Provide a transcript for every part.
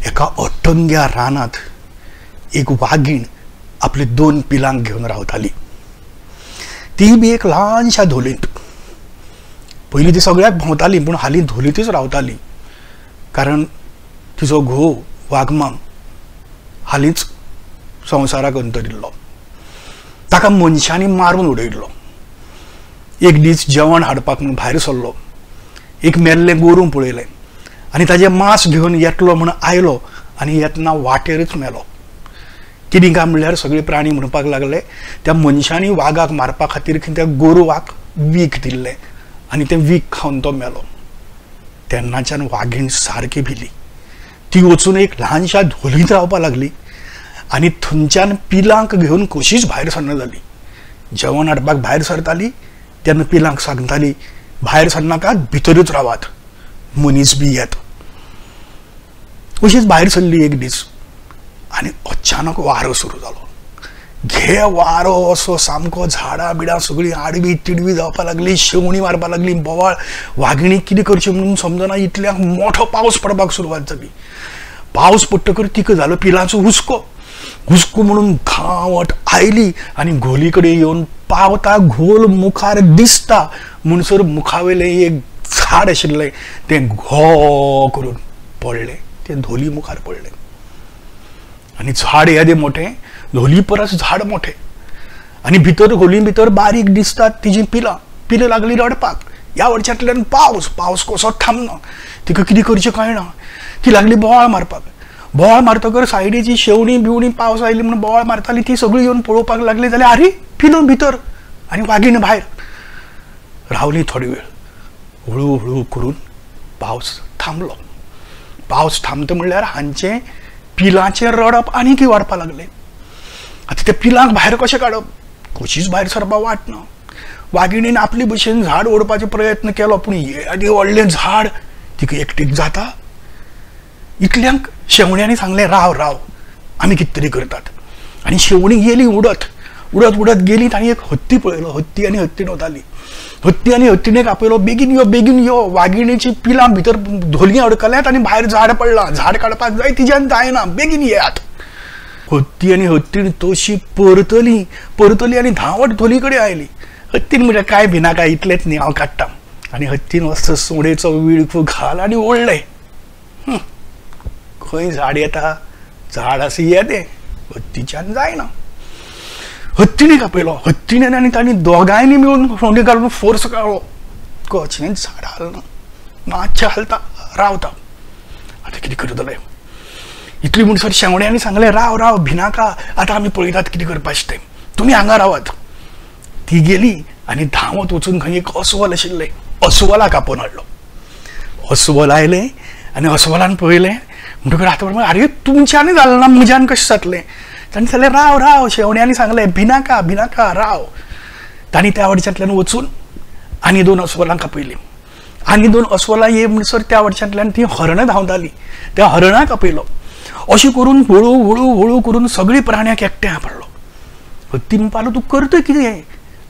एका अट्टंग्या रानात एक वाघीण आपली 2 पिलांक घेऊन रावताली। ती बी एक ल्हानशा धोलीत। पयलीं ती सगळ्याक भोंवताली पूण हालीं धोलीतच रावताली, कारण तिचो घोव वाघमाम हालींच संवसाराक अंतरिल्लो। ताका मनशांनी मारून उडयल्लो। एक दीस जेवण हाडपाक म्हूण भायर सरलो। एक मेल्लें गोरू पळयलें आनी ताजें मांस घेवन येतलो म्हूण आयलो आनी येतना वाटेरच मेलो। कितें काय म्हणल्यार सगळे प्राणी म्हणपाक लागले त्या मनशांनी वाघाक मारपा खातीर त्या गोरवाक वीख दिल्लें आनी तें वीख खावन तो मेलो। तेन्नाच्यान वाघीण सारकी भिली। ती वचून एक ल्हानशा धोलीत रावपाक लागली आनी थंयच्यान पिलांक घेवन कशीच भायर सरना जाली। जेवण हाडपाक भायर सरताली तेन्ना पिलांक सांगताली भायर सरनाका, भितरूच रावात, मनीस बी येत। अशीच भायर सरली एक दीस आनी अचानक वारो सुरू जालो। घे वारो असो सामको, झाडां बिडां सगळीं आडवी तिडवी जावपाक लागली, शेवणी मारपाक लागली, बोवाळ। वाघिणीक कितें करचें म्हणून समजना, इतल्याक मोठो पावस पडपाक सुरवात जाली। पावस पडटकच तिका जालो पिलांचो हुस्को। हुस्को म्हणून घावट आयली आनी घोली कडेन येवन पावता, घोल मुखार दिसता म्हणसर मुखावेलें एक झाड आशिल्लें तें घो करून पडलें। तें धोली मुखार पडलें आनी झाड येदें मोठें, धोली परस झाड मोठें आनी भितर घोली भितर बारीक दिसतात तिजी पिलां। पिलां लागली रडपाक। ह्या वटच्यातल्यान पावस कसो थांबना। तिका कितें करचें कळना। ती लागली बोवाळ मारपाक। बोवाळ मारतकर सायडीची शेवणी बिवणी पावस आयली म्हणून बोवाळ मारताली ती सगळीं येवन पळोवपाक लागली जाल्यार आरे पिलो भितर आनी वाघीण भायर। रावली थोडी वेळ। हळू हळू करून पावस थांबलो। पावस थांबता म्हणल्यार हांचें पिलांचें रडप आनीक वाडपाक लागलें। आतां त्या पिलांक भायर कशें काडप, कशीच भायर सरपाक वाट ना। वाघिणीन आपले भशेन झाड ओडपाचो प्रयत्न केलो पूण येदें व्हडलें झाड तिका एकटीक जाता। इतल्यांक शेवण्यांनी सांगलें राव राव, आमी कितें तरी करतात। आनी शेवणी गेली उडत उडत उडत गेली। तांणी एक हत्ती पळयलो। हत्ती आनी हत्तीन वताली। हत्ती आनी हत्तीनेक आपयलो, बेगीन यो। वाघिणीची पिलां भितर धोलये अडकल्यात आनी भायर झाड पडलां। झाड काडपाक जाय, तिच्यान जायना, बेगीन येयात। हत्ती आनी हत्तीन तशी परतली आनी धांवत धोली कडेन आयली। हत्तीन म्हणजे काय भिनाका, इतलेंच न्ही, हांव काडटां। आनी हत्तीन वस्त सोडेचो विळखो घाल आनी ओडलें। खंय झाड येता, झाड आसा येदें, हत्तीच्यान जायना। हत्तीने आपयलो। हत्तीने आनी तांणी दोगांयनी मेळून फोंडी घालून फोर्स काडलो। कशें झाड हालना, मातशें हालता, रावता। आतां कितें करतलें? इतली म्हणसर शेवण्यांनी सांगलें राव राव, भिनाका, आतां आमी पळयतात कितें करपाचें तें, तुमी हांगा रावात। ती गेली आनी धांवत वचून खंय एक अस्वल आशिल्लें, अस्वलाक आपोवन हाडलो। अस्वल आयलें आनी अस्वलान पळयलें म्हणटकच आतां आरे तुमच्यानी जालें ना, म्हज्यान कशें जातलें? तांणी सांगलें राव राव। शेवण्यांनी सांगलें भिनाका राव। तांणी त्या वटच्यातल्यान वचून आनी 2 अस्वलांक आपयलीं। आनी 2 अस्वलां ये म्हणसर त्या वटच्यातल्यान ती हरणं धांवताली, त्या हरणाक आपयलो। अशें करून हळू हळू हळू करून सगळीं प्राण्याक एकठांय आपयलो। हत्ती म्हणपालो तूं करता कितें?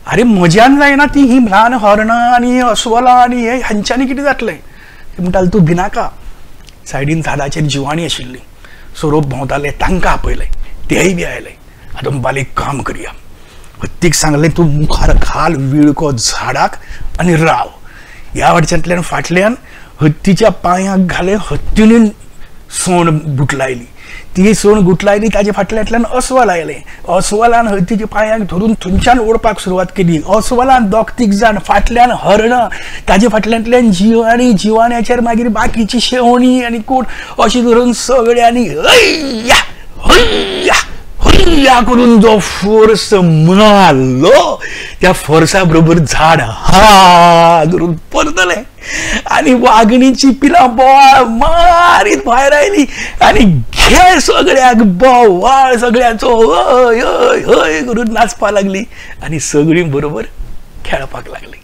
आरे म्हज्यान जायना, ती ही ल्हान हरणां आनी अस्वलां आनी हे हांच्यांनी कितें जातलें? ती म्हणटाली तूं भिनाका। सायडीन झाडाचेर जिवाणी आशिल्ली, सोरोप भोंवताले, तांकां आपयलें। तेय बी आयले। आतां म्हणपालें एक काम करया। हत्तीक सांगलें तूं मुखार घाल विळखो झाडाक आनी राव। ह्या वटच्यातल्यान फाटल्यान हत्तीच्या पांयाक घालें। हत्तीन सोंड गुटलायली। ती सोंड गुटलायली, ताजे फाटल्यातल्यान अस्वल आयलें। अस्वलान हत्तीच्या पांयाक धरून थंयच्यान ओडपाक सुरवात केली। अस्वलान 2-3 जाण, फाटल्यान हरणं, ताजे फाटल्यातल्यान जिवाणी, जिवाण्याचेर मागीर बाकीची शेवणी आनी कोण, अशी धरून सगळ्यांनी हय्या करून जो फोर्स मारलो, त्या फोर्सा बरोबर झाड हा करून परतलें आनी वाघिणीची पिलां बोवाळ मारीत भायर आयली आनी घे सगळ्याक बोवाळ, सगळ्याचो हय हय हय करून नाचपाक लागली आनी सगळीं बरोबर खेळपाक लागली।